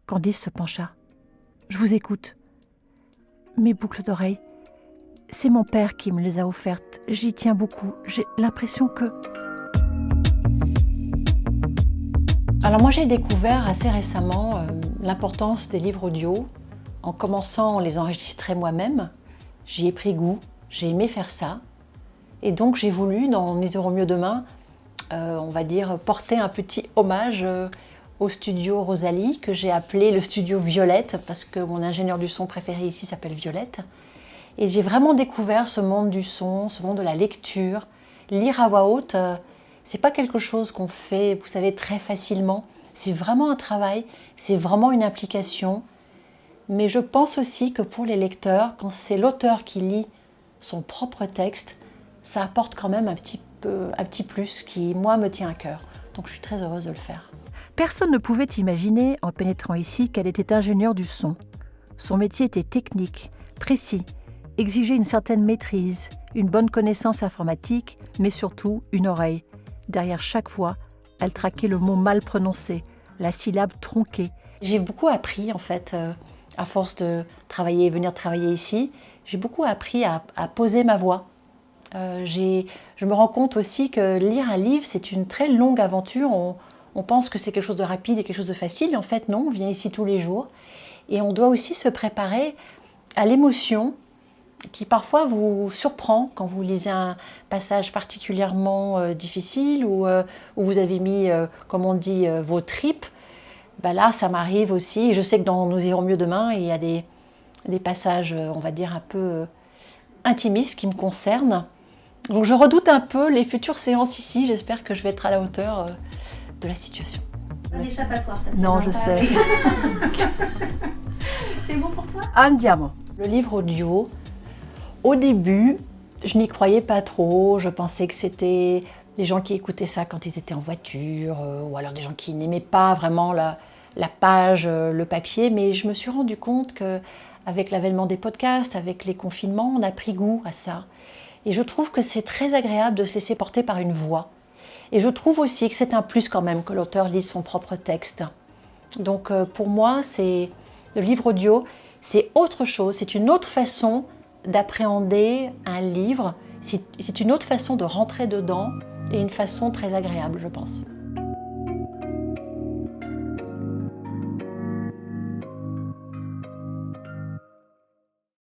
Candice se pencha. « Je vous écoute. Mes boucles d'oreilles, c'est mon père qui me les a offertes. J'y tiens beaucoup. J'ai l'impression que... » Alors moi, j'ai découvert assez récemment l'importance des livres audio. En commençant à les enregistrer moi-même, j'y ai pris goût, j'ai aimé faire ça. Et donc j'ai voulu, dans Nous irons mieux demain, on va dire, porter un petit hommage au studio Rosalie, que j'ai appelé le studio Violette, parce que mon ingénieur du son préféré ici s'appelle Violette. Et j'ai vraiment découvert ce monde du son, ce monde de la lecture. Lire à voix haute, c'est pas quelque chose qu'on fait, vous savez, très facilement. C'est vraiment un travail, c'est vraiment une implication. Mais je pense aussi que pour les lecteurs, quand c'est l'auteur qui lit son propre texte, ça apporte quand même un petit plus qui, moi, me tient à cœur. Donc je suis très heureuse de le faire. Personne ne pouvait imaginer, en pénétrant ici, qu'elle était ingénieure du son. Son métier était technique, précis, exigeait une certaine maîtrise, une bonne connaissance informatique, mais surtout une oreille. Derrière chaque voix, elle traquait le mot mal prononcé, la syllabe tronquée. J'ai beaucoup appris, en fait, à force de venir travailler ici. J'ai beaucoup appris à poser ma voix. Je me rends compte aussi que lire un livre, c'est une très longue aventure. On pense que c'est quelque chose de rapide et quelque chose de facile. En fait, non, on vient ici tous les jours. Et on doit aussi se préparer à l'émotion qui parfois vous surprend quand vous lisez un passage particulièrement difficile ou où vous avez mis, comme on dit, vos tripes. Ben là, ça m'arrive aussi. Je sais que dans Nous irons mieux demain, il y a des passages, on va dire, un peu intimistes qui me concernent. Donc je redoute un peu les futures séances ici. J'espère que je vais être à la hauteur de la situation. Pas d'échappatoire. Non, je sais. C'est bon pour toi? Andiamo. Le livre audio, au début, je n'y croyais pas trop. Je pensais que c'était des gens qui écoutaient ça quand ils étaient en voiture, ou alors des gens qui n'aimaient pas vraiment la page, le papier. Mais je me suis rendu compte qu'avec l'avènement des podcasts, avec les confinements, on a pris goût à ça. Et je trouve que c'est très agréable de se laisser porter par une voix. Et je trouve aussi que c'est un plus quand même que l'auteur lise son propre texte. Donc pour moi, le livre audio, c'est autre chose, c'est une autre façon d'appréhender un livre, c'est une autre façon de rentrer dedans et une façon très agréable, je pense.